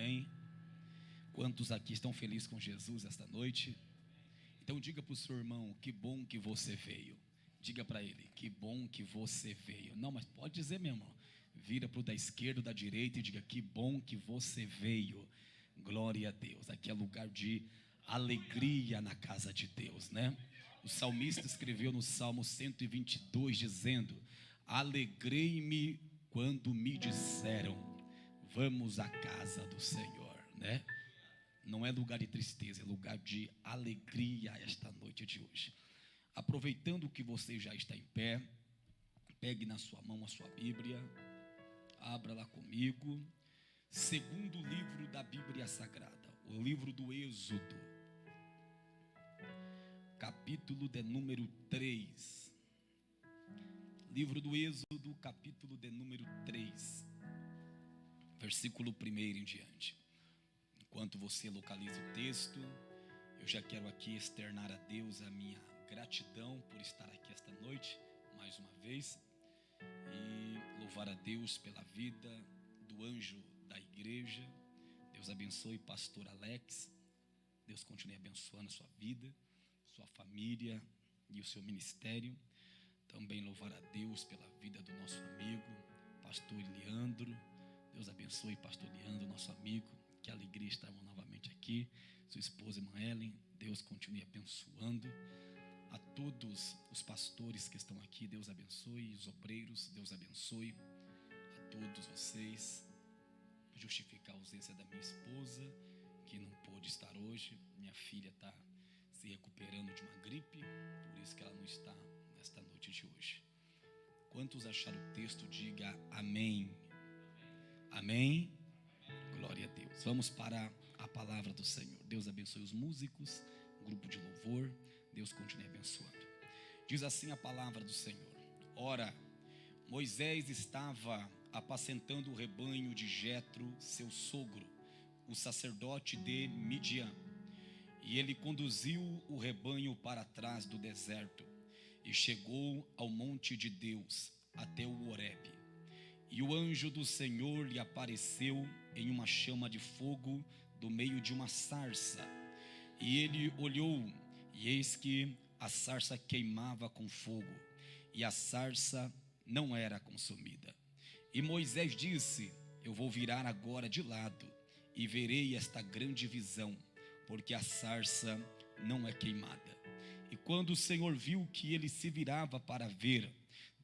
Amém? Quantos aqui estão felizes com Jesus esta noite? Então diga para o seu irmão, que bom que você veio. Diga para ele, que bom que você veio. Não, mas pode dizer mesmo. Vira para o da esquerda, da direita e diga, que bom que você veio. Glória a Deus. Aqui é lugar de alegria na casa de Deus, né? O salmista escreveu no Salmo 122 dizendo, alegrei-me quando me disseram, vamos à casa do Senhor, né? Não é lugar de tristeza, é lugar de alegria esta noite de hoje. Aproveitando que você já está em pé, pegue na sua mão a sua Bíblia, abra lá comigo, segundo livro da Bíblia Sagrada, o livro do Êxodo, capítulo de número 3. Livro do Êxodo, capítulo de número 3, versículo 1 em diante. Enquanto você localiza o texto, eu já quero aqui externar a Deus a minha gratidão por estar aqui esta noite, mais uma vez, e louvar a Deus pela vida do anjo da igreja. Deus abençoe pastor Alex, Deus continue abençoando a sua vida, sua família e o seu ministério. Também louvar a Deus pela vida do nosso amigo, pastor Leandro. Deus abençoe pastor Leandro, nosso amigo. Que alegria estarmos novamente aqui. Sua esposa irmã Ellen, Deus continue abençoando. A todos os pastores que estão aqui, Deus abençoe. Os obreiros, Deus abençoe. A todos vocês. Justificar a ausência da minha esposa, que não pôde estar hoje. Minha filha está se recuperando de uma gripe, por isso que ela não está nesta noite de hoje. Quantos acharam o texto, diga amém. Amém. Glória a Deus. Vamos para a palavra do Senhor. Deus abençoe os músicos, grupo de louvor. Deus continue abençoando. Diz assim a palavra do Senhor. Ora, Moisés estava apacentando o rebanho de Jetro, seu sogro, o sacerdote de Midian. E ele conduziu o rebanho para trás do deserto e chegou ao monte de Deus, até o Horebe. E o anjo do Senhor lhe apareceu em uma chama de fogo do meio de uma sarça. E ele olhou, e eis que a sarça queimava com fogo, e a sarça não era consumida. E Moisés disse, eu vou virar agora de lado, e verei esta grande visão, porque a sarça não é queimada. E quando o Senhor viu que ele se virava para ver,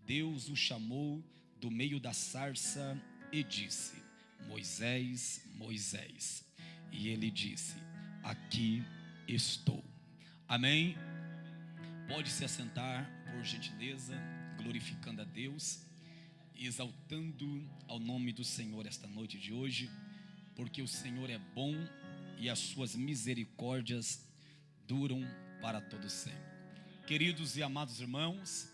Deus o chamou do meio da sarça e disse, Moisés, Moisés. E ele disse, aqui estou. Amém? Pode se assentar, por gentileza, glorificando a Deus, exaltando ao nome do Senhor esta noite de hoje, porque o Senhor é bom e as suas misericórdias duram para todo sempre. Queridos e amados irmãos,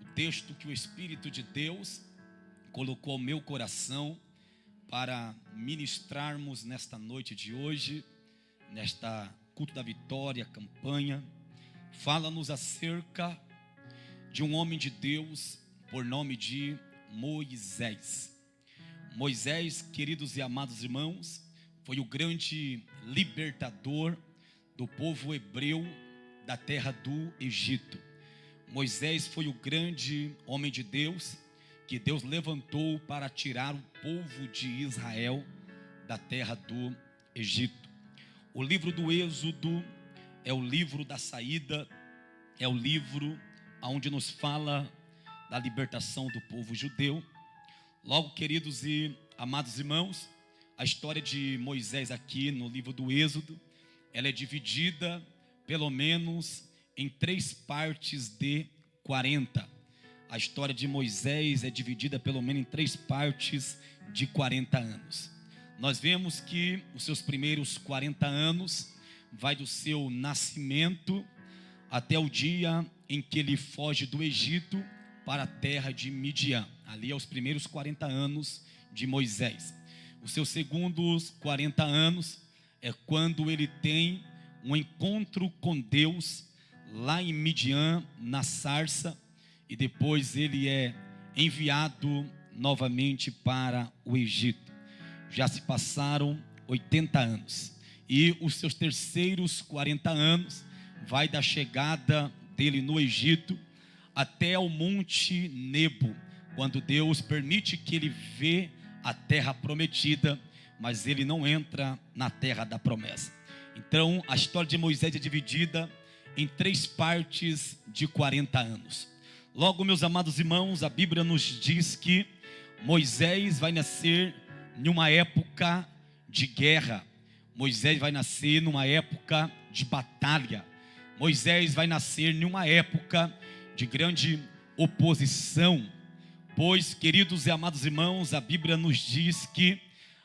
o texto que o Espírito de Deus colocou ao meu coração para ministrarmos nesta noite de hoje, nesta culto da vitória, campanha, fala-nos acerca de um homem de Deus por nome de Moisés. Moisés, queridos e amados irmãos, foi o grande libertador do povo hebreu da terra do Egito. Moisés foi o grande homem de Deus que Deus levantou para tirar o povo de Israel da terra do Egito. O livro do Êxodo é o livro da saída, é o livro onde nos fala da libertação do povo judeu. Logo, queridos e amados irmãos, a história de Moisés aqui no livro do Êxodo, ela é dividida pelo menos em 3 partes de 40. A história de Moisés é dividida pelo menos em 3 partes de 40 anos. Nós vemos que os seus primeiros 40 anos vai do seu nascimento até o dia em que ele foge do Egito para a terra de Midian. Ali é os primeiros 40 anos de Moisés. Os seus segundos 40 anos é quando ele tem um encontro com Deus lá em Midian, na sarça, e depois ele é enviado novamente para o Egito. Já se passaram 80 anos. E os seus terceiros 40 anos vai da chegada dele no Egito até ao Monte Nebo, quando Deus permite que ele vê a terra prometida, mas ele não entra na terra da promessa. Então a história de Moisés é dividida em 3 partes de 40 anos. Logo, meus amados irmãos, a Bíblia nos diz que Moisés vai nascer numa época de guerra. Moisés vai nascer numa época de batalha. Moisés vai nascer numa época de grande oposição. Pois, queridos e amados irmãos, a Bíblia nos diz que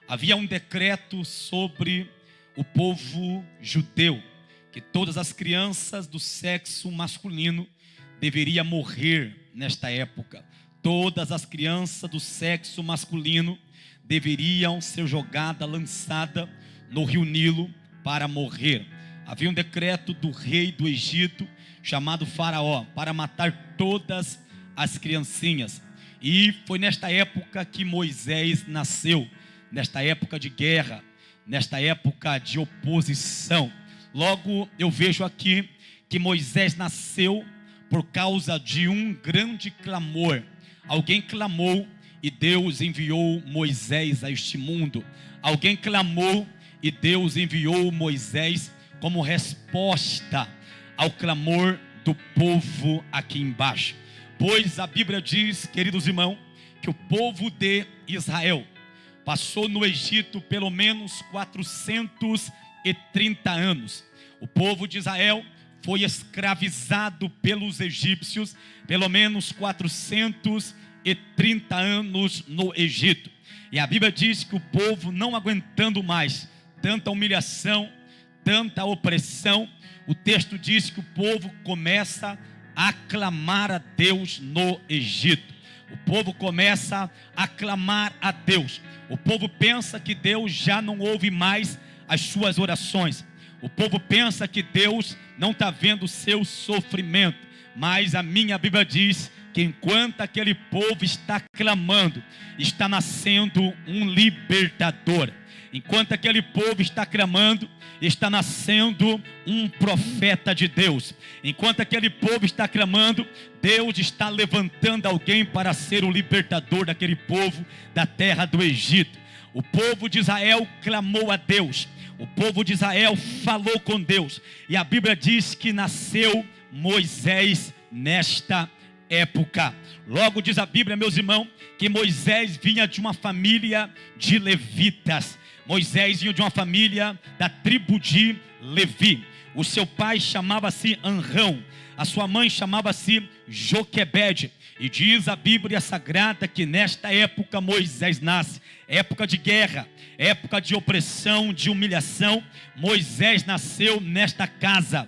havia um decreto sobre o povo judeu, que todas as crianças do sexo masculino deveriam morrer nesta época. Todas as crianças do sexo masculino deveriam ser jogadas, lançadas no rio Nilo para morrer. Havia um decreto do rei do Egito, chamado Faraó, para matar todas as criancinhas. E foi nesta época que Moisés nasceu, nesta época de guerra, nesta época de oposição. Logo, eu vejo aqui que Moisés nasceu por causa de um grande clamor. Alguém clamou e Deus enviou Moisés a este mundo. Alguém clamou e Deus enviou Moisés como resposta ao clamor do povo aqui embaixo. Pois a Bíblia diz, queridos irmãos, que o povo de Israel passou no Egito pelo menos 430 anos. O povo de Israel foi escravizado pelos egípcios pelo menos 430 anos no Egito. E a Bíblia diz que o povo, não aguentando mais tanta humilhação, tanta opressão, o texto diz que o povo começa a clamar a Deus no Egito. O povo começa a clamar a Deus. O povo pensa que Deus já não ouve mais as suas orações. O povo pensa que Deus não está vendo o seu sofrimento. Mas a minha Bíblia diz que enquanto aquele povo está clamando, está nascendo um libertador. Enquanto aquele povo está clamando, está nascendo um profeta de Deus. Enquanto aquele povo está clamando, Deus está levantando alguém para ser o libertador daquele povo da terra do Egito. O povo de Israel clamou a Deus. O povo de Israel falou com Deus. E a Bíblia diz que nasceu Moisés nesta época. Logo diz a Bíblia, meus irmãos, que Moisés vinha de uma família de levitas. Moisés vinha de uma família da tribo de Levi. O seu pai chamava-se Anrão, a sua mãe chamava-se Joquebede. E diz a Bíblia Sagrada que nesta época Moisés nasce, época de guerra, época de opressão, de humilhação. Moisés nasceu nesta casa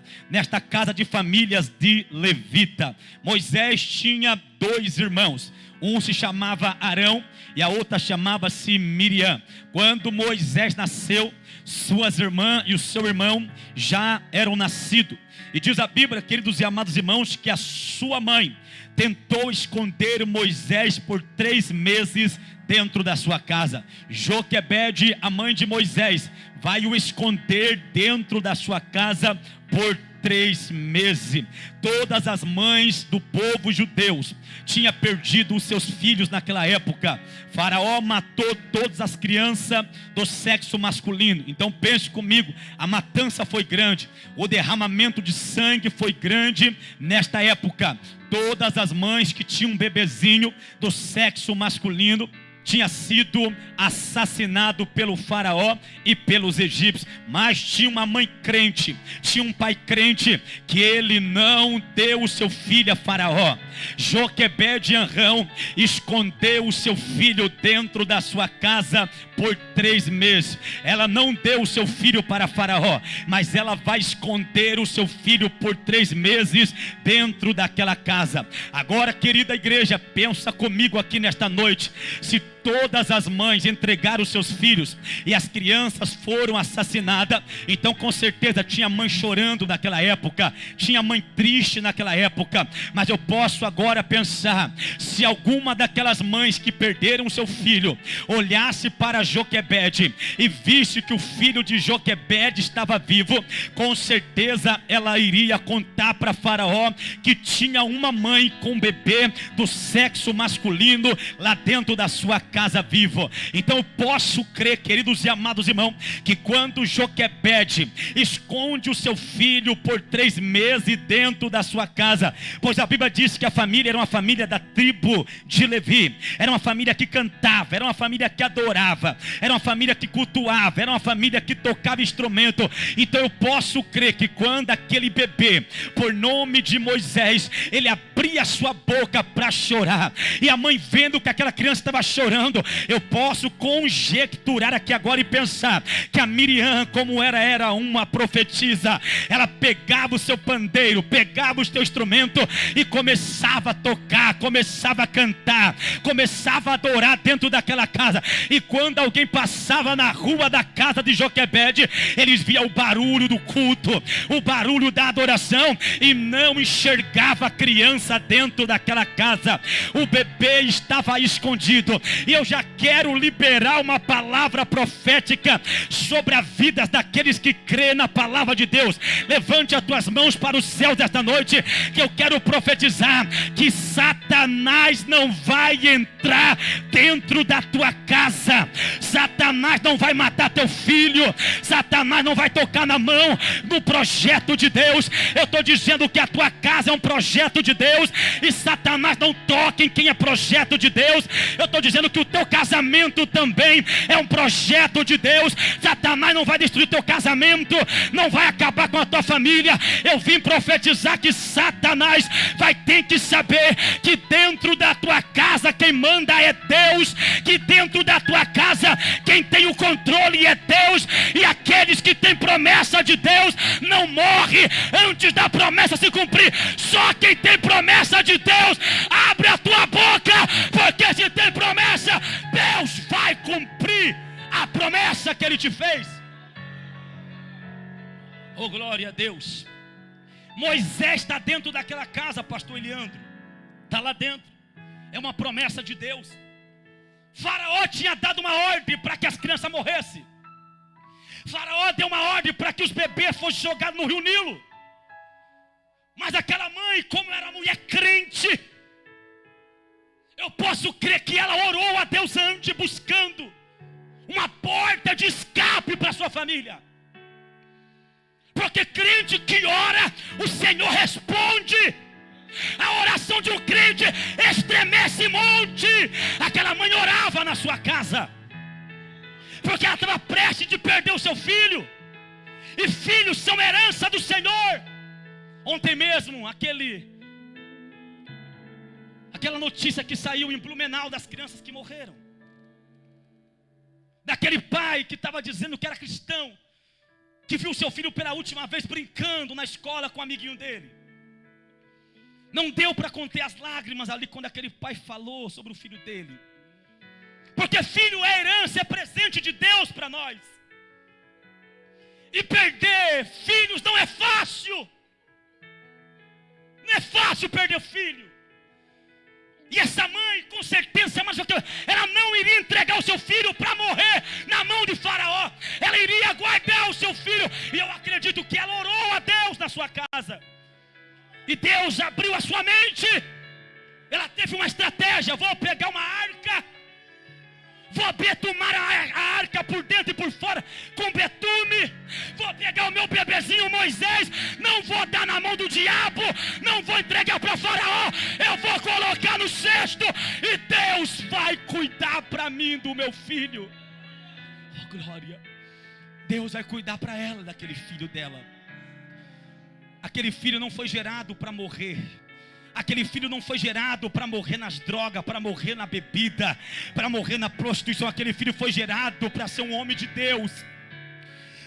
de famílias de levita. Moisés tinha 2 irmãos. Um se chamava Arão e a outra chamava-se Miriam. Quando Moisés nasceu, suas irmãs e o seu irmão já eram nascidos. E diz a Bíblia, queridos e amados irmãos, que a sua mãe tentou esconder Moisés por 3 meses dentro da sua casa. Joquebede, a mãe de Moisés, vai o esconder dentro da sua casa por 3 meses. Todas as mães do povo judeu tinham perdido os seus filhos naquela época. Faraó matou todas as crianças do sexo masculino. Então pense comigo, a matança foi grande, o derramamento de sangue foi grande nesta época. Todas as mães que tinham um bebezinho do sexo masculino tinha sido assassinado pelo Faraó e pelos egípcios. Mas tinha uma mãe crente, tinha um pai crente, que ele não deu o seu filho a Faraó. Joquebede e Anrão escondeu o seu filho dentro da sua casa por 3 meses. Ela não deu o seu filho para Faraó, mas ela vai esconder o seu filho por 3 meses dentro daquela casa. Agora, querida igreja, pensa comigo aqui nesta noite. Se todas as mães entregaram os seus filhos e as crianças foram assassinadas, então com certeza tinha mãe chorando naquela época, tinha mãe triste naquela época. Mas eu posso agora pensar, se alguma daquelas mães que perderam seu filho olhasse para Joquebede e visse que o filho de Joquebede estava vivo, com certeza ela iria contar para Faraó que tinha uma mãe com um bebê do sexo masculino lá dentro da sua casa vivo. Então eu posso crer, queridos e amados irmãos, que quando Joquebede esconde o seu filho por 3 meses dentro da sua casa, pois a Bíblia diz que a família era uma família da tribo de Levi, era uma família que cantava, era uma família que adorava, era uma família que cultuava, era uma família que tocava instrumento. Então eu posso crer que quando aquele bebê, por nome de Moisés, ele abria a sua boca para chorar, e a mãe vendo que aquela criança estava chorando, eu posso conjecturar aqui agora e pensar que a Miriam, como era uma profetisa, ela pegava o seu pandeiro, pegava o seu instrumento e começava a tocar, começava a cantar, começava a adorar dentro daquela casa. E quando alguém passava na rua da casa de Joquebede, eles viam o barulho do culto, o barulho da adoração, e não enxergava a criança dentro daquela casa. O bebê estava escondido. E eu já quero liberar uma palavra profética sobre a vida daqueles que crêem na palavra de Deus. Levante as tuas mãos para os céus esta noite, que eu quero profetizar que Satanás não vai entrar dentro da tua casa. Satanás não vai matar teu filho. Satanás não vai tocar na mão do projeto de Deus. Eu estou dizendo que a tua casa é um projeto de Deus, e Satanás não toca em quem é projeto de Deus. Eu estou dizendo que o teu casamento também é um projeto de Deus. Satanás não vai destruir teu casamento, não vai acabar com a tua família. Eu vim profetizar que Satanás vai ter que saber que dentro da tua casa quem manda é Deus, que dentro da tua casa quem tem o controle é Deus, e aqueles que têm promessa de Deus não morre antes da promessa se cumprir. Só quem tem promessa de Deus, abre a tua boca, porque se tem promessa, Deus vai cumprir a promessa que Ele te fez. Oh, glória a Deus. Moisés está dentro daquela casa, pastor Eliandro, está lá dentro, é uma promessa de Deus. Faraó tinha dado uma ordem para que as crianças morressem. Faraó deu uma ordem para que os bebês fossem jogados no rio Nilo. Mas aquela mãe, como era mulher crente, eu posso crer que ela orou a Deus antes, buscando uma porta de escape para sua família. Porque crente que ora, o Senhor responde. A oração de um crente estremece monte. Aquela mãe orava na sua casa, porque ela estava prestes de perder o seu filho. E filhos são herança do Senhor. Ontem mesmo, aquela notícia que saiu em Blumenau das crianças que morreram. Daquele pai que estava dizendo que era cristão, que viu seu filho pela última vez brincando na escola com um amiguinho dele. Não deu para conter as lágrimas ali quando aquele pai falou sobre o filho dele. Porque filho é herança, é presente de Deus para nós. E perder filhos não é fácil. Não é fácil perder filho. E essa mãe, com certeza, ela não iria entregar o seu filho para morrer na mão de Faraó. Ela iria guardar o seu filho. E eu acredito que ela orou a Deus na sua casa. E Deus abriu a sua mente. Ela teve uma estratégia. Vou pegar uma arca, vou betumar a arca por dentro e por fora com betume. Vou pegar o meu bebezinho Moisés, não vou dar na mão do diabo, não vou entregar para Faraó, eu vou colocar no cesto, e Deus vai cuidar para mim do meu filho. Oh, glória. Deus vai cuidar para ela daquele filho dela. Aquele filho não foi gerado para morrer. Aquele filho não foi gerado para morrer nas drogas, para morrer na bebida, para morrer na prostituição. Aquele filho foi gerado para ser um homem de Deus,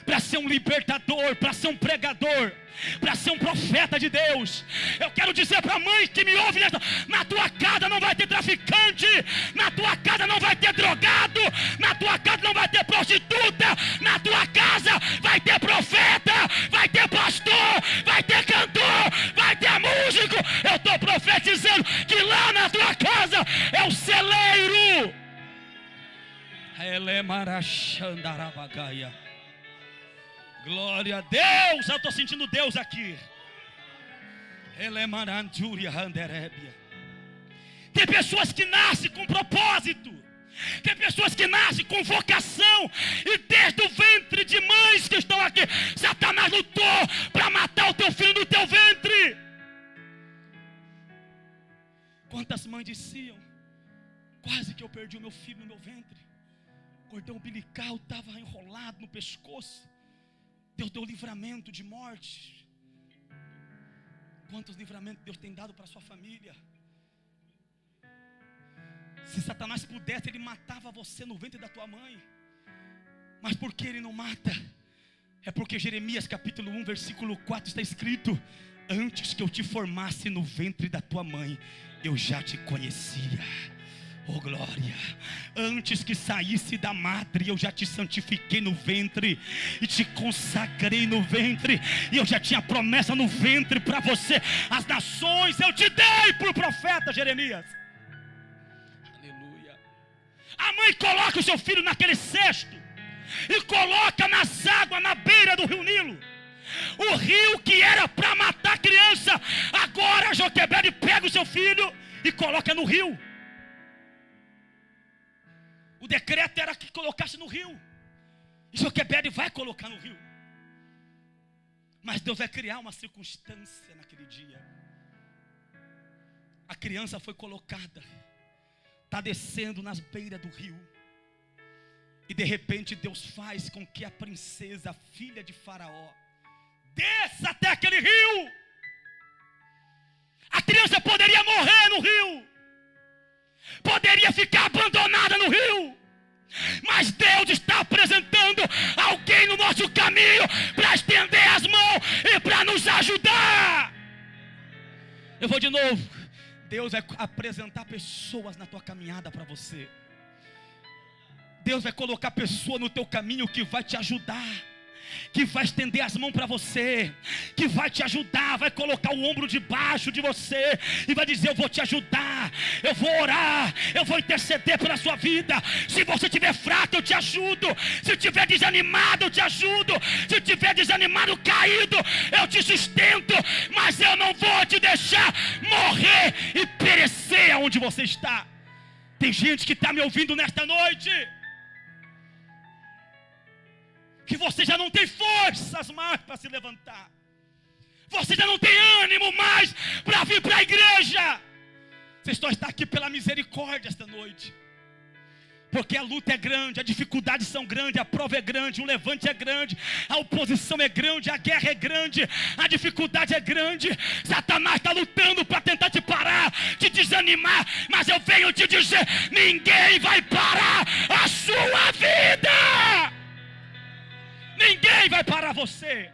para ser um libertador, para ser um pregador, para ser um profeta de Deus. Eu quero dizer para a mãe que me ouve: na tua casa não vai ter traficante, na tua casa não vai ter drogado, na tua casa não vai ter prostituta, na tua casa vai ter profeta, vai ter pastor, vai ter cantor, vai ter músico. Eu estou profetizando que lá na tua casa é o celeiro. Glória a Deus. Eu estou sentindo Deus aqui. Tem pessoas que nascem com propósito, tem pessoas que nascem com vocação, e desde o ventre de mães que estão aqui, Satanás lutou para matar o teu filho no teu ventre. Quantas mães diziam: quase que eu perdi o meu filho no meu ventre, cordão umbilical estava enrolado no pescoço, Deus deu livramento de morte. Quantos livramentos Deus tem dado para a sua família? Se Satanás pudesse, ele matava você no ventre da tua mãe. Mas por que ele não mata? É porque Jeremias capítulo 1 versículo 4 está escrito: antes que eu te formasse no ventre da tua mãe, eu já te conhecia. Oh glória! Antes que saísse da madre, eu já te santifiquei no ventre e te consagrei no ventre, e eu já tinha promessa no ventre para você. As nações eu te dei por profeta. Jeremias. Aleluia. A mãe coloca o seu filho naquele cesto e coloca nas águas na beira do rio Nilo. O rio que era para matar a criança, agora Joquebede pega o seu filho e coloca no rio. O decreto era que colocasse no rio, e Joquebede vai colocar no rio. Mas Deus vai criar uma circunstância naquele dia. A criança foi colocada, está descendo nas beiras do rio, e de repente Deus faz com que a princesa, a filha de Faraó, desça até aquele rio. A criança poderia morrer no rio, poderia ficar abandonada no rio, mas Deus está apresentando alguém no nosso caminho para estender as mãos e para nos ajudar. Eu vou de novo. Deus vai apresentar pessoas na tua caminhada para você. Deus vai colocar pessoa no teu caminho que vai te ajudar, que vai estender as mãos para você, que vai te ajudar, vai colocar o ombro debaixo de você e vai dizer: eu vou te ajudar, eu vou orar, eu vou interceder pela sua vida. Se você estiver fraco, eu te ajudo. Se estiver desanimado, eu te ajudo. Se estiver desanimado, caído, eu te sustento. Mas eu não vou te deixar morrer e perecer aonde você está. Tem gente que está me ouvindo nesta noite, que você já não tem forças mais para se levantar, você já não tem ânimo mais para vir para a igreja. Você só está aqui pela misericórdia esta noite, porque a luta é grande, as dificuldades são grandes, a prova é grande, o levante é grande, a oposição é grande, a guerra é grande, a dificuldade é grande. Satanás está lutando para tentar te parar, te desanimar, mas eu venho te dizer: ninguém vai parar a sua vida. Ninguém vai parar você.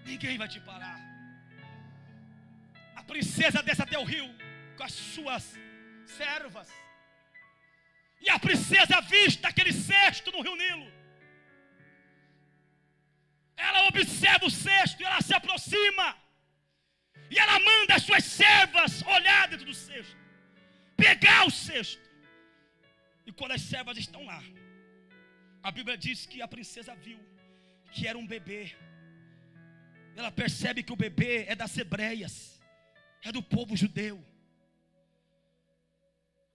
Ninguém vai te parar. A princesa desce até o rio com as suas servas, e a princesa avista aquele cesto no rio Nilo. Ela observa o cesto e ela se aproxima, e ela manda as suas servas olhar dentro do cesto, pegar o cesto. E quando as servas estão lá, a Bíblia diz que a princesa viu que era um bebê. Ela percebe que o bebê é das hebreias, é do povo judeu.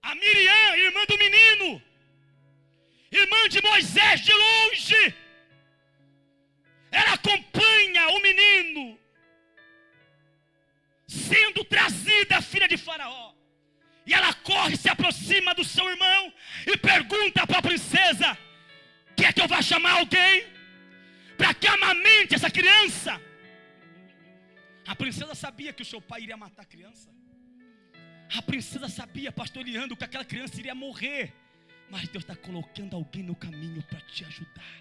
A Miriam, irmã do menino, irmã de Moisés de longe, ela acompanha o menino sendo trazida a filha de Faraó. E ela corre, se aproxima do seu irmão e pergunta para a princesa: quer que eu vá chamar alguém para que amamente essa criança? A princesa sabia que o seu pai iria matar a criança. A princesa sabia, pastor Leandro, que aquela criança iria morrer. Mas Deus está colocando alguém no caminho para te ajudar.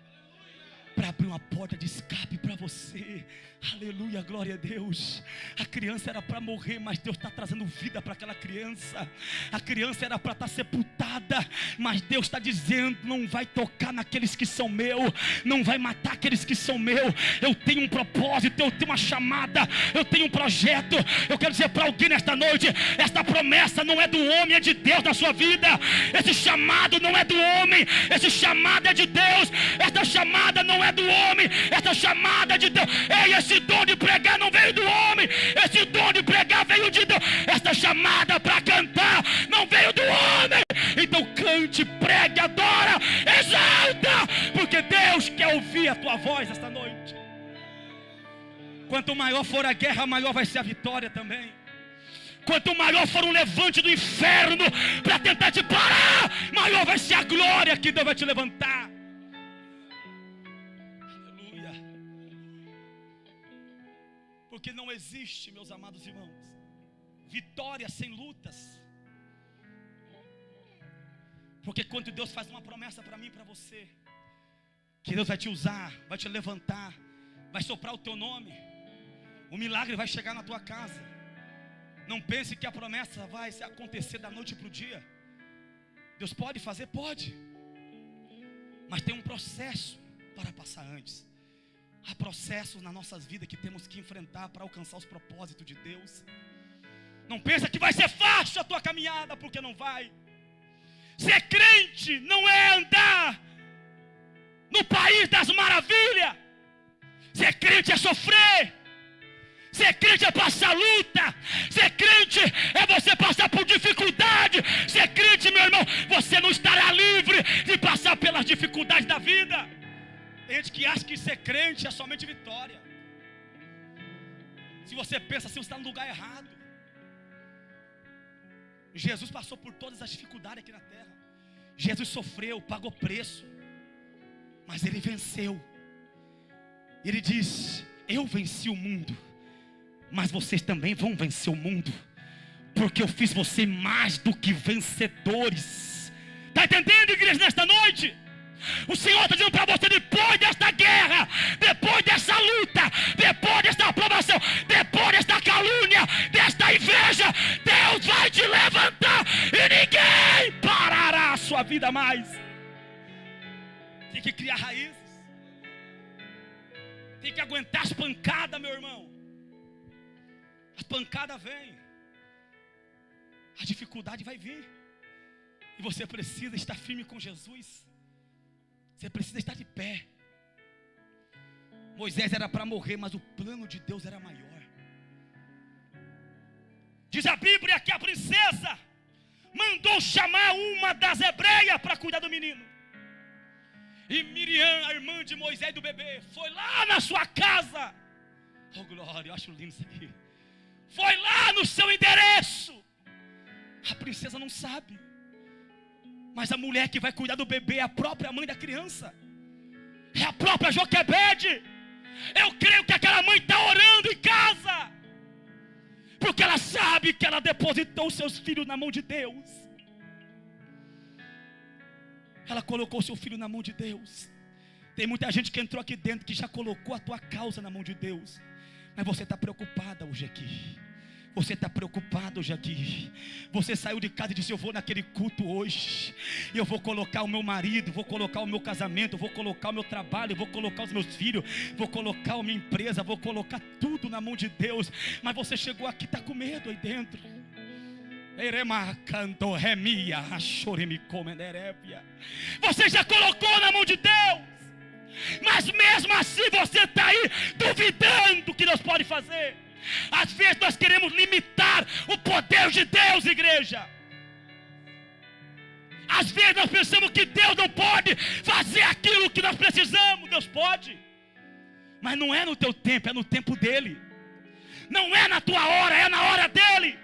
para abrir uma porta de escape para você. Aleluia, glória a Deus. A criança era para morrer, mas Deus está trazendo vida para aquela criança. A criança era para estar sepultada, mas Deus está dizendo: não vai tocar naqueles que são meus, não vai matar aqueles que são meus. Eu tenho um propósito, eu tenho uma chamada, eu tenho um projeto. Eu quero dizer para alguém nesta noite: esta promessa não é do homem, é de Deus na sua vida. Esse chamado não é do homem, esse chamado é de Deus. Esta chamada não é do homem, esta chamada é de Deus. Ei, esse dom de pregar não veio do homem, esse dom de pregar veio de Deus. Esta chamada para cantar não veio do homem. Então cante, pregue, adora, exalta, porque Deus quer ouvir a tua voz esta noite. Quanto maior for a guerra, maior vai ser a vitória também. Quanto maior for o levante do inferno para tentar te parar, maior vai ser a glória que Deus vai te levantar. Aleluia. Porque não existe, meus amados irmãos, vitória sem lutas. Porque quando Deus faz uma promessa para mim e para você, que Deus vai te usar, vai te levantar, vai soprar o teu nome, o milagre vai chegar na tua casa. Não pense que a promessa vai acontecer da noite para o dia. Deus pode fazer? Pode. Mas tem um processo para passar antes. Há processos nas nossas vidas que temos que enfrentar para alcançar os propósitos de Deus. Não pensa que vai ser fácil a tua caminhada, porque não vai. Ser crente não é andar no país das maravilhas. Ser crente é sofrer. Ser crente é passar luta. Ser crente é você passar por dificuldade. Ser crente, meu irmão, você não estará livre de passar pelas dificuldades da vida. Tem gente que acha que ser crente é somente vitória. Se você pensa assim, você está no lugar errado. Jesus passou por todas as dificuldades aqui na terra. Jesus sofreu, pagou preço, mas Ele venceu. Ele diz: eu venci o mundo, mas vocês também vão vencer o mundo, porque eu fiz você mais do que vencedores. Está entendendo, igreja, nesta noite? O Senhor está dizendo para você: depois desta guerra, depois dessa luta, depois desta aprovação, depois desta calúnia, desta inveja, Deus vai te levantar e ninguém parará a sua vida mais. Tem que criar raízes, tem que aguentar as pancadas, meu irmão. As pancadas vêm, a dificuldade vai vir, e você precisa estar firme com Jesus. Você precisa estar de pé. Moisés era para morrer, mas o plano de Deus era maior. Diz a Bíblia que a princesa mandou chamar uma das hebreias para cuidar do menino. E Miriam, a irmã de Moisés e do bebê, foi lá na sua casa. Oh glória, eu acho lindo isso aqui. Foi lá no seu endereço. A princesa não sabe, mas a mulher que vai cuidar do bebê é a própria mãe da criança. É a própria Joquebede. Eu creio que aquela mãe está orando em casa, porque ela sabe que ela depositou os seus filhos na mão de Deus. Ela colocou seu filho na mão de Deus. Tem muita gente que entrou aqui dentro que já colocou a tua causa na mão de Deus, mas você está preocupada hoje aqui. Você está preocupado hoje aqui. Você saiu de casa e disse: eu vou naquele culto hoje, eu vou colocar o meu marido, vou colocar o meu casamento, vou colocar o meu trabalho, vou colocar os meus filhos, vou colocar a minha empresa, vou colocar tudo na mão de Deus. Mas você chegou aqui, está com medo aí dentro. Você já colocou na mão de Deus, mas mesmo assim você está aí duvidando que Deus pode fazer. Às vezes nós queremos limitar o poder de Deus, igreja. Às vezes nós pensamos que Deus não pode fazer aquilo que nós precisamos. Deus pode, mas não é no teu tempo, é no tempo dele. Não é na tua hora, é na hora dele.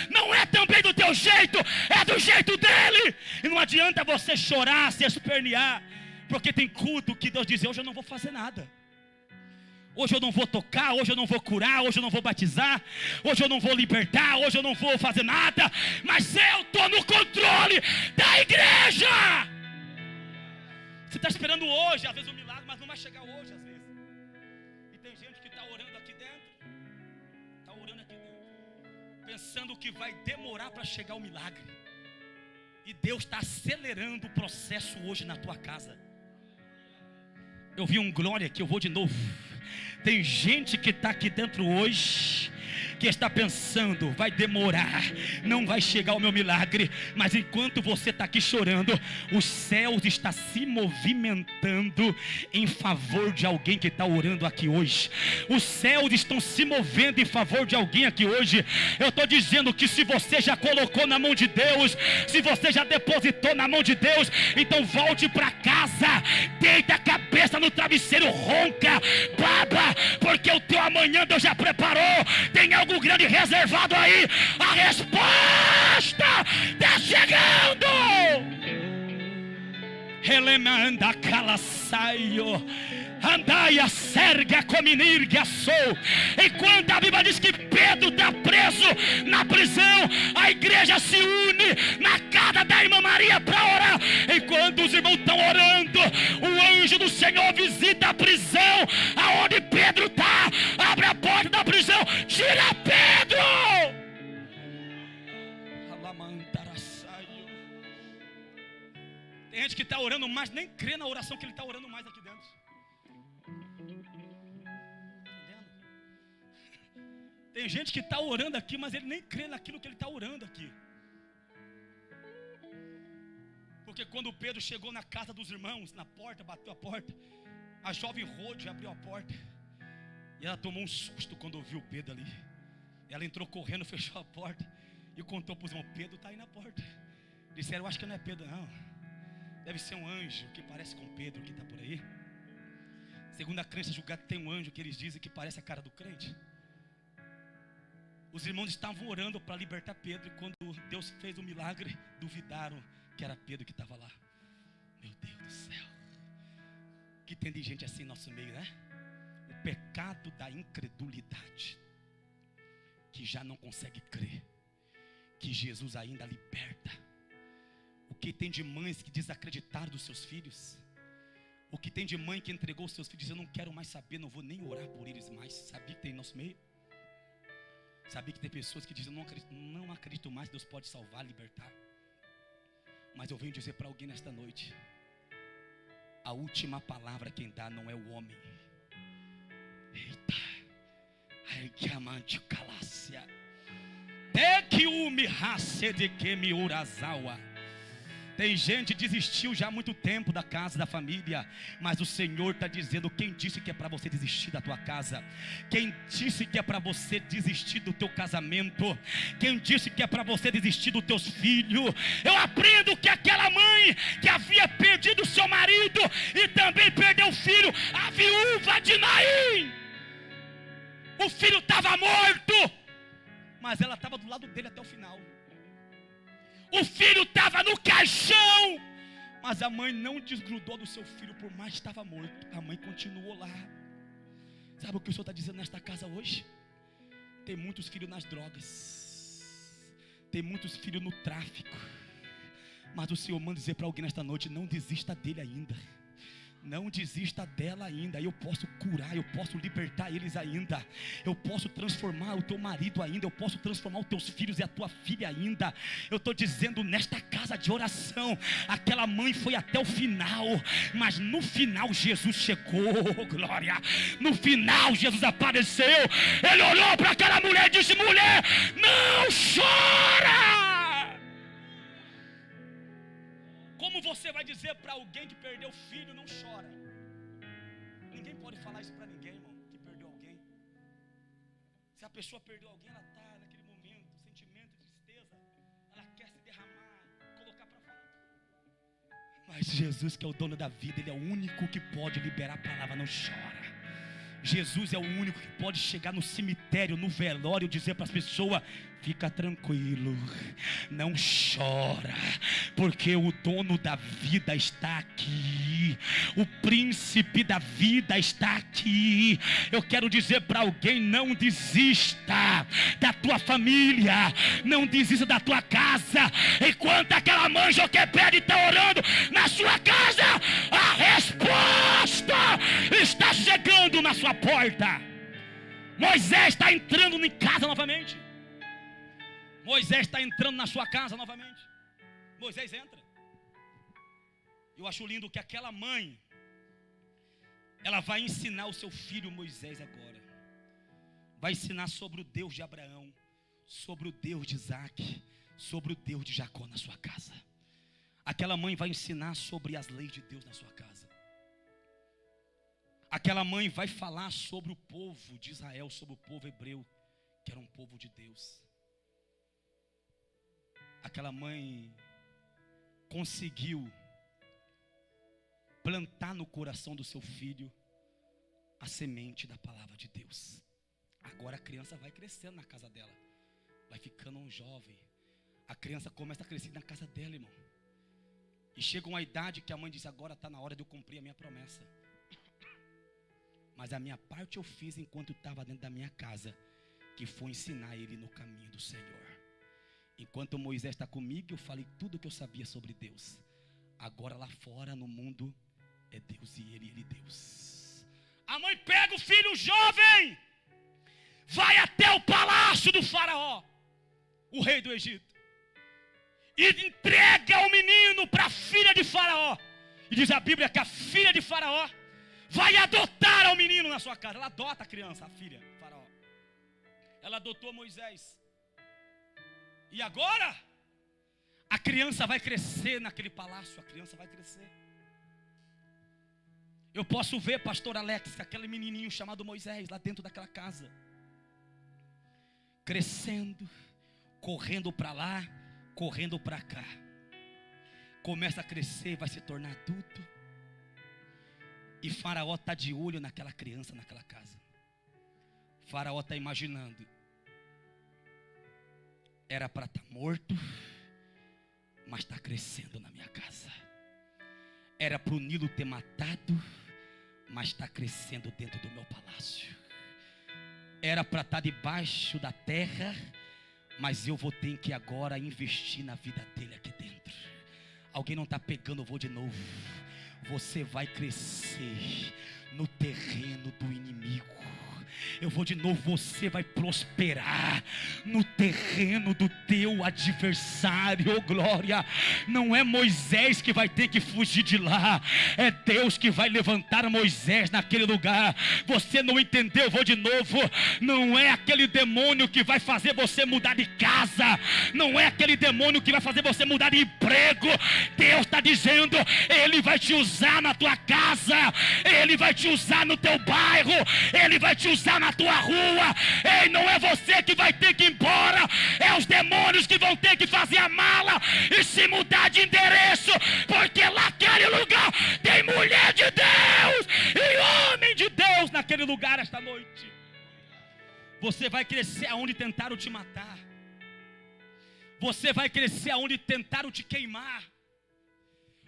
Não é também do teu jeito, é do jeito dele. E não adianta você chorar, se espernear, porque tem culto que Deus diz: hoje eu não vou fazer nada. Hoje eu não vou tocar, hoje eu não vou curar, hoje eu não vou batizar, hoje eu não vou libertar, hoje eu não vou fazer nada, mas eu estou no controle da igreja. Você está esperando hoje, às vezes, um milagre, mas não vai chegar hoje, às vezes. E tem gente que está orando aqui dentro. Está orando aqui dentro, pensando que vai demorar para chegar o milagre. E Deus está acelerando o processo hoje na tua casa. Eu vi um glória aqui, eu vou de novo. Tem gente que está aqui dentro hoje, que está pensando, vai demorar, não vai chegar o meu milagre. Mas enquanto você está aqui chorando, os céus estão se movimentando em favor de alguém que está orando aqui hoje. Os céus estão se movendo em favor de alguém aqui hoje. Eu estou dizendo que se você já colocou na mão de Deus, se você já depositou na mão de Deus, então volte para casa, deita a cabeça no travesseiro, ronca, baba, porque o teu amanhã Deus já preparou. Tem algo grande reservado aí. A resposta está chegando. Relemanda calasaio, andai a serga cominirga sou. Enquanto a Bíblia diz que Pedro está preso na prisão, a igreja se une na casa da irmã Maria para orar. Enquanto os irmãos estão orando, o anjo do Senhor visita a prisão aonde Pedro está, abre a porta da prisão, tira Pedro. Tem gente que está orando mais, nem crê na oração que ele está orando mais aqui dentro. Tem gente que está orando aqui, mas ele nem crê naquilo que ele está orando aqui. Porque quando Pedro chegou na casa dos irmãos, na porta, bateu a porta, a jovem Rode abriu a porta. E ela tomou um susto quando ouviu Pedro ali. Ela entrou correndo, fechou a porta e contou para os irmãos: Pedro está aí na porta. Disseram: eu acho que não é Pedro não. Deve ser um anjo que parece com Pedro que está por aí. Segundo a crença julgada, tem um anjo que eles dizem que parece a cara do crente. Os irmãos estavam orando para libertar Pedro, e quando Deus fez o milagre, duvidaram que era Pedro que estava lá. Meu Deus do céu, que tem de gente assim em nosso meio, né? O pecado da incredulidade, que já não consegue crer que Jesus ainda liberta. O que tem de mães que desacreditaram dos seus filhos? O que tem de mãe que entregou os seus filhos? Eu não quero mais saber, não vou nem orar por eles mais. Sabia que tem em nosso meio? Sabia que tem pessoas que dizem: não acredito mais, Deus pode salvar, libertar. Mas eu venho dizer para alguém nesta noite: a última palavra quem dá não é o homem. Eita, ai que amante calácia, até que o me race de que me urazawa. Tem gente que desistiu já há muito tempo da casa, da família. Mas o Senhor está dizendo: quem disse que é para você desistir da tua casa? Quem disse que é para você desistir do teu casamento? Quem disse que é para você desistir dos teus filhos? Eu aprendo que aquela mãe que havia perdido seu marido e também perdeu o filho, a viúva de Naim, o filho estava morto, mas ela estava do lado dele até o final. O filho estava no caixão, mas a mãe não desgrudou do seu filho, por mais que estava morto. A mãe continuou lá. Sabe o que o Senhor está dizendo nesta casa hoje? Tem muitos filhos nas drogas, tem muitos filhos no tráfico, mas o Senhor manda dizer para alguém nesta noite: não desista dele ainda. Não desista dela ainda. Eu posso curar, eu posso libertar eles ainda. Eu posso transformar o teu marido ainda. Eu posso transformar os teus filhos e a tua filha ainda. Eu estou dizendo nesta casa de oração, aquela mãe foi até o final, mas no final Jesus chegou, glória. No final Jesus apareceu. Ele olhou para aquela mulher e disse: mulher, não chora. Como você vai dizer para alguém que perdeu o filho: não chora? Ninguém pode falar isso para ninguém, irmão, que perdeu alguém. Se a pessoa perdeu alguém, ela está naquele momento, sentimento de tristeza, ela quer se derramar, colocar para fora. Mas Jesus, que é o dono da vida, Ele é o único que pode liberar a palavra: não chora. Jesus é o único que pode chegar no cemitério, no velório, dizer para as pessoas: fica tranquilo, não chora, porque o dono da vida está aqui, o príncipe da vida está aqui. Eu quero dizer para alguém: não desista da tua família, não desista da tua casa. Enquanto aquela mãe que pede está orando na sua casa, a resposta está chegando na sua porta. Moisés está entrando em casa novamente. Moisés está entrando na sua casa novamente. Moisés entra. Eu acho lindo que aquela mãe, ela vai ensinar o seu filho Moisés agora. Vai ensinar sobre o Deus de Abraão, sobre o Deus de Isaac, sobre o Deus de Jacó na sua casa. Aquela mãe vai ensinar sobre as leis de Deus na sua casa. Aquela mãe vai falar sobre o povo de Israel, sobre o povo hebreu, que era um povo de Deus. Aquela mãe conseguiu plantar no coração do seu filho a semente da palavra de Deus. Agora a criança vai crescendo na casa dela, vai ficando um jovem. A criança começa a crescer na casa dela, irmão. E chega uma idade que a mãe diz: agora está na hora de eu cumprir a minha promessa. Mas a minha parte eu fiz enquanto estava dentro da minha casa, que foi ensinar ele no caminho do Senhor. Enquanto Moisés está comigo, eu falei tudo o que eu sabia sobre Deus. Agora lá fora no mundo é Deus e ele Deus. A mãe pega o filho jovem, vai até o palácio do faraó, o rei do Egito, e entrega o menino para a filha de faraó. E diz a Bíblia que a filha de faraó vai adotar ao menino na sua casa. Ela adota a criança, a filha do faraó. Ela adotou Moisés. E agora a criança vai crescer naquele palácio. A criança vai crescer. Eu posso ver, pastor Alex, aquele menininho chamado Moisés lá dentro daquela casa, crescendo, correndo para lá, correndo para cá. Começa a crescer, vai se tornar adulto. E Faraó está de olho naquela criança, naquela casa. Faraó está imaginando: era para estar morto, mas está crescendo na minha casa. Era para o Nilo ter matado, mas está crescendo dentro do meu palácio. Era para estar debaixo da terra, mas eu vou ter que agora investir na vida dele aqui dentro. Alguém não está pegando, eu vou de novo. Você vai crescer no terreno do inimigo. Eu vou de novo, você vai prosperar no terreno do teu adversário. Oh, glória. Não é Moisés que vai ter que fugir de lá, é Deus que vai levantar Moisés naquele lugar. Você não entendeu? Eu vou de novo. Não é aquele demônio que vai fazer você mudar de casa, não é aquele demônio que vai fazer você mudar de emprego. Deus está dizendo: Ele vai te usar na tua casa, Ele vai te usar no teu bairro, Ele vai te usar na tua rua. Ei, não é você que vai ter que ir embora, é os demônios que vão ter que fazer a mala e se mudar de endereço, porque naquele lugar tem mulher de Deus e homem de Deus naquele lugar esta noite. Você vai crescer aonde tentaram te matar, você vai crescer aonde tentaram te queimar,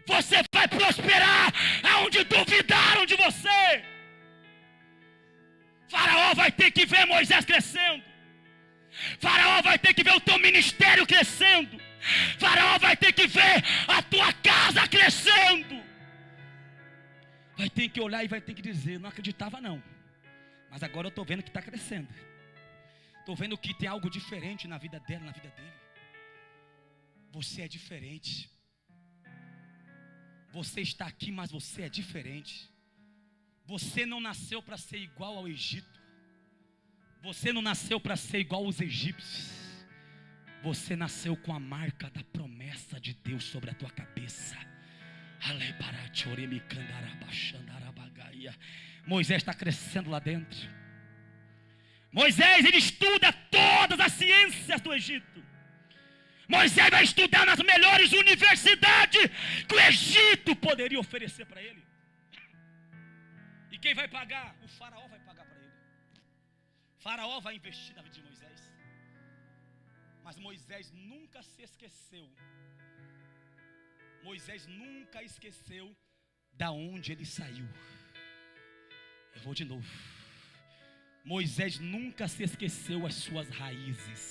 você vai prosperar aonde duvidaram de você. Faraó vai ter que ver Moisés crescendo. Faraó vai ter que ver o teu ministério crescendo. Faraó vai ter que ver a tua casa crescendo. Vai ter que olhar e vai ter que dizer: não acreditava não, mas agora eu estou vendo que está crescendo. Estou vendo que tem algo diferente na vida dela, na vida dele. Você é diferente. Você está aqui, mas você é diferente. Você não nasceu para ser igual ao Egito. Você não nasceu para ser igual aos egípcios. Você nasceu com a marca da promessa de Deus sobre a tua cabeça. Moisés está crescendo lá dentro. Moisés, ele estuda todas as ciências do Egito. Moisés vai estudar nas melhores universidades que o Egito poderia oferecer para ele. E quem vai pagar? O faraó vai pagar para ele. O faraó vai investir na vida de Moisés. Mas Moisés nunca se esqueceu. Moisés nunca esqueceu da onde ele saiu. Eu vou de novo. Moisés nunca se esqueceu as suas raízes.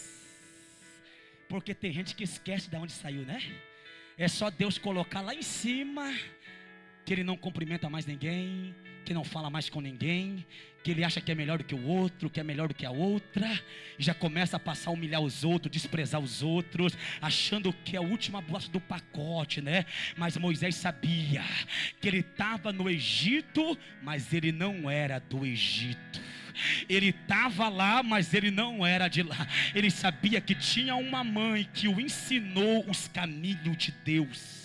Porque tem gente que esquece de onde saiu, né? É só Deus colocar lá em cima que ele não cumprimenta mais ninguém, que não fala mais com ninguém, que ele acha que é melhor do que o outro, que é melhor do que a outra, e já começa a passar a humilhar os outros, desprezar os outros, achando que é a última bolacha do pacote, né? Mas Moisés sabia que ele estava no Egito, mas ele não era do Egito. Ele estava lá, mas ele não era de lá. Ele sabia que tinha uma mãe que o ensinou os caminhos de Deus.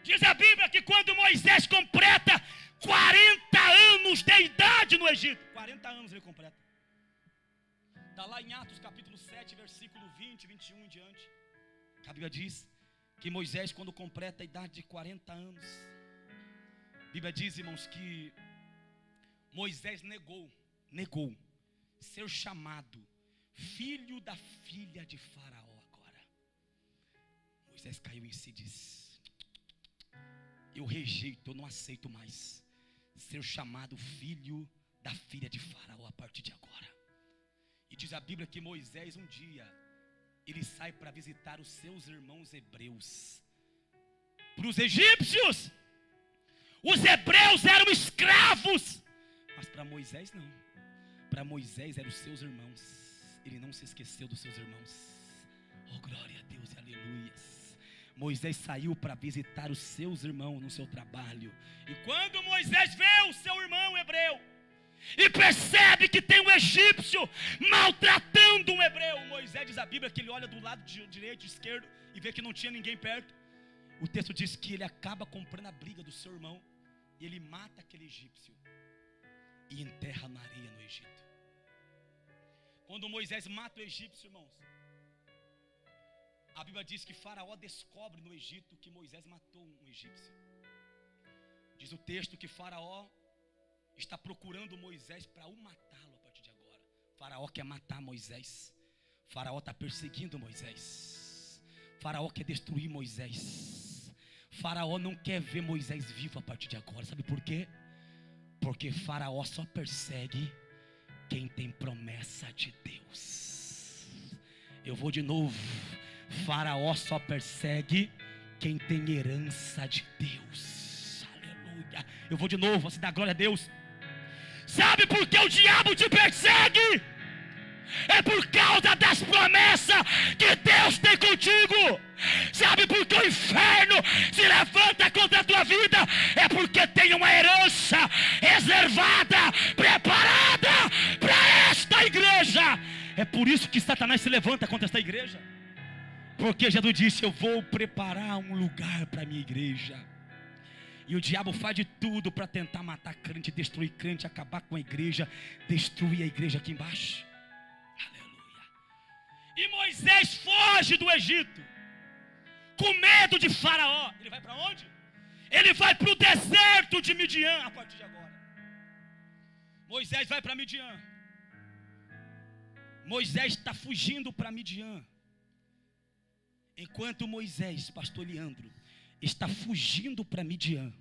Diz a Bíblia que quando Moisés completa 40 anos de idade no Egito, 40 anos ele completa. Está lá em Atos capítulo 7, versículo 20, 21 em diante. A Bíblia diz que Moisés, quando completa a idade de 40 anos, a Bíblia diz, irmãos, que Moisés negou ser chamado filho da filha de Faraó agora. Moisés caiu em si e disse: eu rejeito, eu não aceito mais ser chamado filho da filha de Faraó a partir de agora. E diz a Bíblia que Moisés um dia, ele sai para visitar os seus irmãos hebreus. Para os egípcios, os hebreus eram escravos, mas para Moisés não. Para Moisés eram os seus irmãos. Ele não se esqueceu dos seus irmãos. Oh, glória a Deus e aleluias. Moisés saiu para visitar os seus irmãos no seu trabalho. E quando Moisés vê o seu irmão hebreu e percebe que tem um egípcio maltratando um hebreu, Moisés, diz a Bíblia, que ele olha do lado direito e esquerdo e vê que não tinha ninguém perto. O texto diz que ele acaba comprando a briga do seu irmão e ele mata aquele egípcio e enterra na areia no Egito. Quando Moisés mata o egípcio, irmãos, a Bíblia diz que Faraó descobre no Egito que Moisés matou um egípcio. Diz o texto que Faraó está procurando Moisés para o matá-lo a partir de agora. Faraó quer matar Moisés. Faraó está perseguindo Moisés. Faraó quer destruir Moisés. Faraó não quer ver Moisés vivo a partir de agora. Sabe por quê? Porque Faraó só persegue quem tem promessa de Deus. Eu vou de novo. Faraó só persegue quem tem herança de Deus. Aleluia. Eu vou de novo, você dá glória a Deus. Sabe por que o diabo te persegue? É por causa das promessas que Deus tem contigo. Sabe por que o inferno se levanta contra a tua vida? É porque tem uma herança reservada, preparada para esta igreja. É por isso que Satanás se levanta contra esta igreja. Porque Jesus disse: eu vou preparar um lugar para a minha igreja. E o diabo faz de tudo para tentar matar crente, destruir crente, acabar com a igreja, destruir a igreja aqui embaixo. Aleluia. E Moisés foge do Egito, com medo de Faraó. Ele vai para onde? Ele vai para o deserto de Midian a partir de agora. Moisés vai para Midian. Moisés está fugindo para Midian. Enquanto Moisés, pastor Leandro, está fugindo para Midian,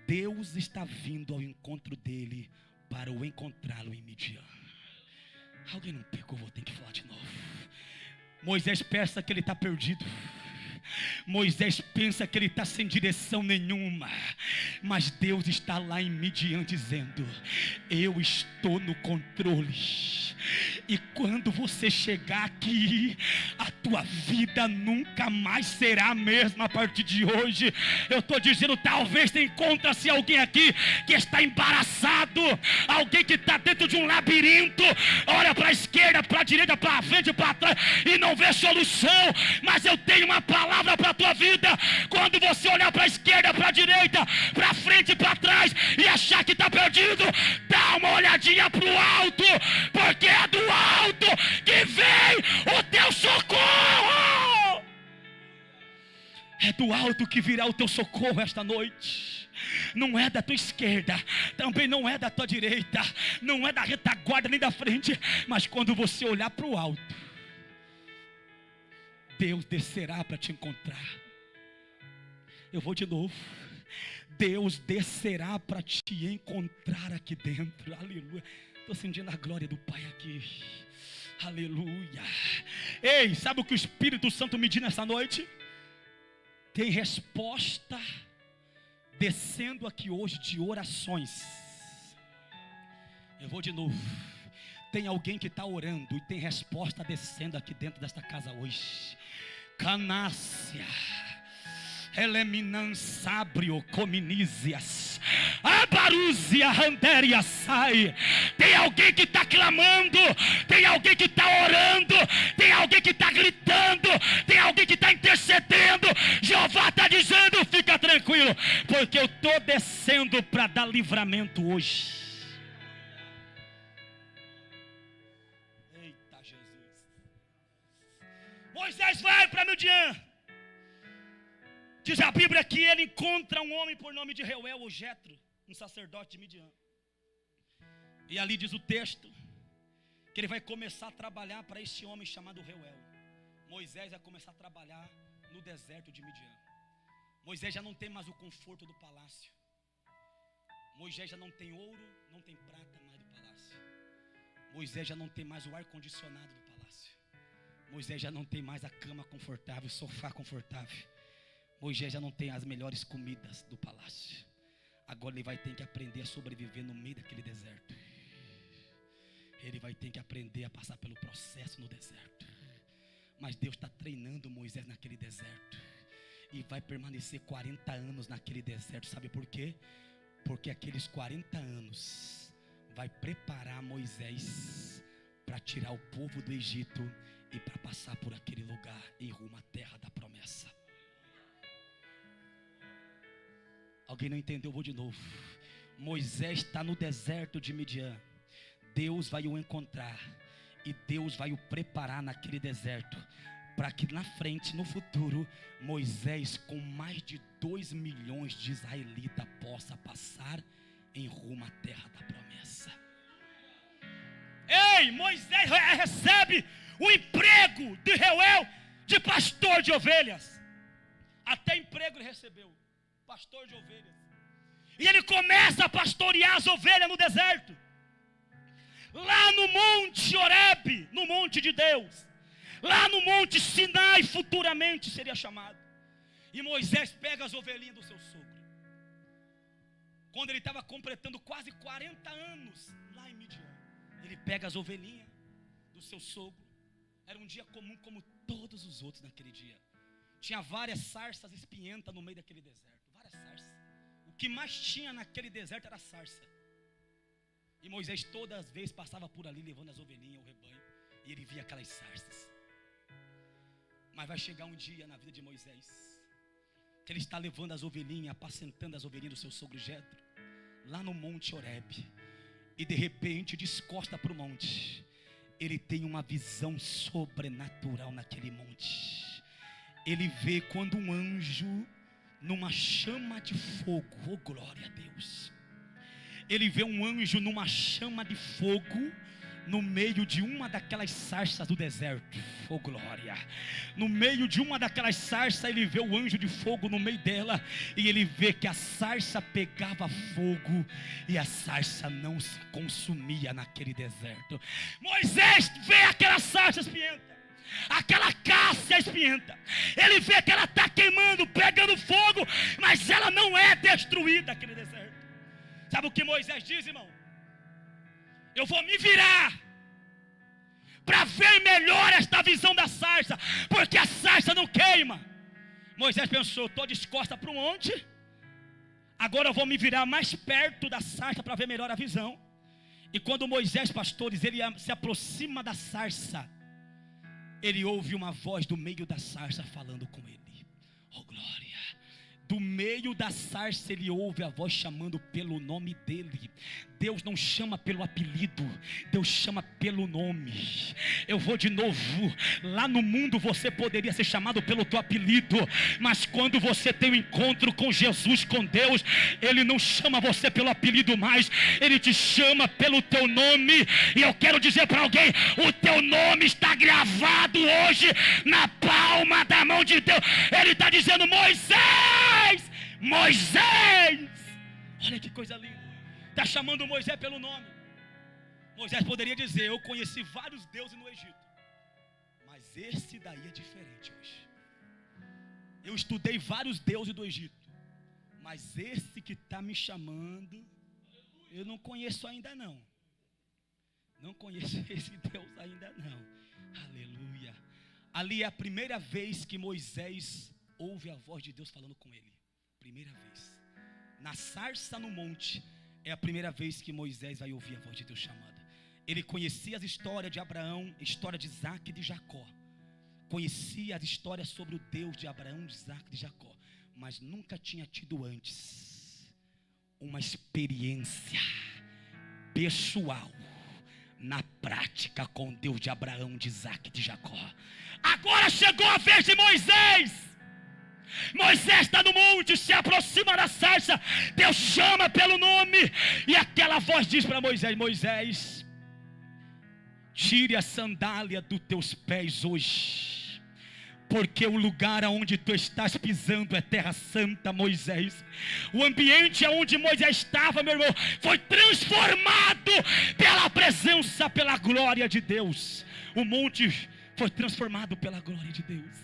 Deus está vindo ao encontro dele para o encontrá-lo em Midian. Alguém não pegou? Vou ter que falar de novo. Moisés pensa que ele está perdido. Moisés pensa que ele está sem direção nenhuma, mas Deus está lá em Midian dizendo: eu estou no controle. E quando você chegar aqui, a tua vida nunca mais será a mesma a partir de hoje. Eu estou dizendo, talvez encontre-se alguém aqui que está embaraçado, alguém que está dentro de um labirinto, olha para a esquerda, para a direita, para a frente, para trás e não vê solução. Mas eu tenho uma palavra para a tua vida. Quando você olhar para a esquerda, para a direita, para frente e para trás e achar que está perdido, dá uma olhadinha para o alto, porque é do alto que vem o teu socorro. É do alto que virá o teu socorro esta noite. Não é da tua esquerda, também não é da tua direita, não é da retaguarda nem da frente, mas quando você olhar para o alto, Deus descerá para te encontrar. Eu vou de novo. Deus descerá para te encontrar aqui dentro. Aleluia. Estou sentindo a glória do Pai aqui. Aleluia. Ei, sabe o que o Espírito Santo me diz nessa noite? Tem resposta descendo aqui hoje de orações. Eu vou de novo. Tem alguém que está orando e tem resposta descendo aqui dentro desta casa hoje. Canácia, Eleminansabrio, Cominísias, Abarúzia, Randéria, sai. Tem alguém que está clamando, tem alguém que está orando, tem alguém que está gritando, tem alguém que está intercedendo. Jeová está dizendo: fica tranquilo, porque eu estou descendo para dar livramento hoje. Eita Jesus. Moisés vai para Midian. Diz a Bíblia que ele encontra um homem por nome de Reuel ou Jetro, um sacerdote de Midian. E ali diz o texto que ele vai começar a trabalhar para este homem chamado Reuel. Moisés vai começar a trabalhar no deserto de Midian. Moisés já não tem mais o conforto do palácio. Moisés já não tem ouro, não tem prata mais do palácio. Moisés já não tem mais o ar-condicionado do palácio. Moisés já não tem mais a cama confortável, o sofá confortável. Moisés já não tem as melhores comidas do palácio. Agora ele vai ter que aprender a sobreviver no meio daquele deserto. Ele vai ter que aprender a passar pelo processo no deserto. Mas Deus está treinando Moisés naquele deserto. E vai permanecer 40 anos naquele deserto. Sabe por quê? Porque aqueles 40 anos vai preparar Moisés para tirar o povo do Egito e para passar por aquele lugar em rumo à terra da promessa. Alguém não entendeu? Eu vou de novo. Moisés está no deserto de Midian. Deus vai o encontrar e Deus vai o preparar naquele deserto, para que na frente, no futuro, Moisés, com mais de 2 milhões de israelitas, possa passar em rumo à terra da promessa. Ei, Moisés recebe o emprego de Reuel de pastor de ovelhas. Até emprego ele recebeu, pastor de ovelhas. E ele começa a pastorear as ovelhas no deserto, lá no monte Horebe, no monte de Deus, lá no monte Sinai, futuramente seria chamado. E Moisés pega as ovelhinhas do seu sogro, quando ele estava completando quase 40 anos lá em Midian. Ele pega as ovelhinhas do seu sogro. Era um dia comum como todos os outros naquele dia. Tinha várias sarças espinhentas no meio daquele deserto, várias sarças. O que mais tinha naquele deserto era sarça. E Moisés todas as vezes passava por ali levando as ovelhinhas, o rebanho, e ele via aquelas sarças. Mas vai chegar um dia na vida de Moisés que ele está levando as ovelhinhas, apacentando as ovelhinhas do seu sogro Jetro, lá no monte Horebe. E de repente, descosta para o monte, ele tem uma visão sobrenatural naquele monte. Ele vê quando um anjo, numa chama de fogo, oh glória a Deus, ele vê um anjo numa chama de fogo, no meio de uma daquelas sarças do deserto, oh glória. No meio de uma daquelas sarças, ele vê o anjo de fogo no meio dela, e ele vê que a sarça pegava fogo, e a sarça não se consumia naquele deserto. Moisés vê aquela sarça espinhenta, aquela cássia espinhenta, ele vê que ela está queimando, pegando fogo, mas ela não é destruída naquele deserto. Sabe o que Moisés diz, irmão? Eu vou me virar para ver melhor esta visão da sarça, porque a sarça não queima. Moisés pensou: estou de costas para o monte, agora eu vou me virar mais perto da sarça para ver melhor a visão. E quando Moisés, pastores, ele se aproxima da sarça, ele ouve uma voz do meio da sarça falando com ele. Oh glória! Do meio da sarça ele ouve a voz chamando pelo nome dele. Deus não chama pelo apelido, Deus chama pelo nome. Eu vou de novo. Lá no mundo você poderia ser chamado pelo teu apelido, mas quando você tem um encontro com Jesus, com Deus, Ele não chama você pelo apelido mais, Ele te chama pelo teu nome. E eu quero dizer para alguém: o teu nome está gravado hoje na palma da mão de Deus. Ele está dizendo: Moisés, Moisés. Olha que coisa linda. Está chamando Moisés pelo nome. Moisés poderia dizer: eu conheci vários deuses no Egito, mas esse daí é diferente hoje. Eu estudei vários deuses do Egito, Mas esse que está me chamando, eu não conheço ainda não. Não conheço esse Deus ainda não. Aleluia. Ali é a primeira vez que Moisés ouve a voz de Deus falando com ele. Primeira vez. Na sarça no monte, é a primeira vez que Moisés vai ouvir a voz de Deus chamando. Ele conhecia as histórias de Abraão, a história de Isaac e de Jacó. Conhecia as histórias sobre o Deus de Abraão, de Isaac e de Jacó. Mas nunca tinha tido antes uma experiência pessoal, na prática, com Deus de Abraão, de Isaac e de Jacó. Agora chegou a vez de Moisés. Moisés está no monte, se aproxima da sarça. Deus chama pelo nome. E aquela voz diz para Moisés: Moisés, tire a sandália dos teus pés hoje, porque o lugar aonde tu estás pisando é terra santa, Moisés. O ambiente aonde Moisés estava, meu irmão, foi transformado pela presença, pela glória de Deus. O monte foi transformado pela glória de Deus.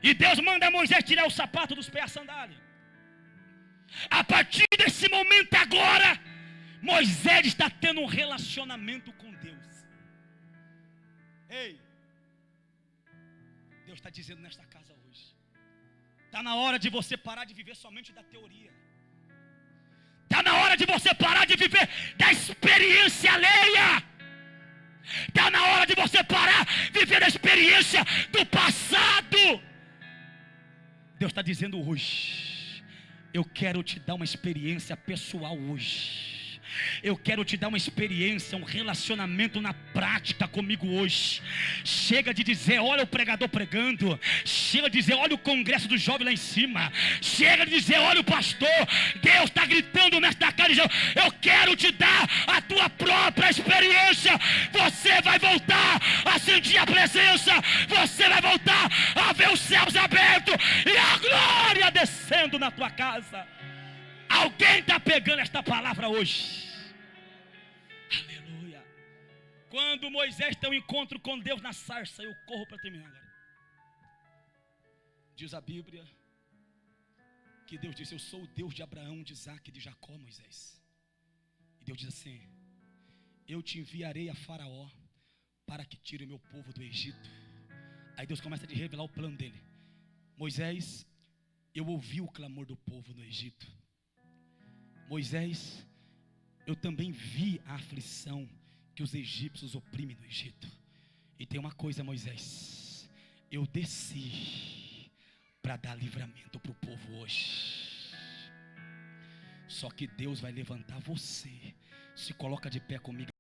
E Deus manda Moisés tirar o sapato dos pés, a sandália. A partir desse momento agora, Moisés está tendo um relacionamento com Deus. Ei, Deus está dizendo nesta casa hoje: está na hora de você parar de viver somente da teoria. Está na hora de você parar de viver da experiência alheia. Está na hora de você parar de viver da experiência do passado. Deus está dizendo hoje: eu quero te dar uma experiência pessoal hoje. Eu quero te dar uma experiência, um relacionamento na prática comigo hoje. Chega de dizer, olha o pregador pregando. Chega de dizer, olha o congresso do jovem lá em cima. Chega de dizer, olha o pastor. Deus está gritando nesta casa, dizendo: eu quero te dar a tua própria experiência. Você vai voltar a sentir a presença. Você vai voltar a ver os céus abertos e a glória descendo na tua casa. Alguém está pegando esta palavra hoje? Aleluia. Quando Moisés tem um encontro com Deus na sarça, eu corro para terminar agora. Diz a Bíblia que Deus disse: eu sou o Deus de Abraão, de Isaac e de Jacó, Moisés. E Deus diz assim: eu te enviarei a Faraó para que tire o meu povo do Egito. Aí Deus começa a revelar o plano dele. Moisés, eu ouvi o clamor do povo no Egito. Moisés, eu também vi a aflição que os egípcios oprimem no Egito. E tem uma coisa, Moisés: eu desci para dar livramento para o povo hoje. Só que Deus vai levantar você. Se coloca de pé comigo.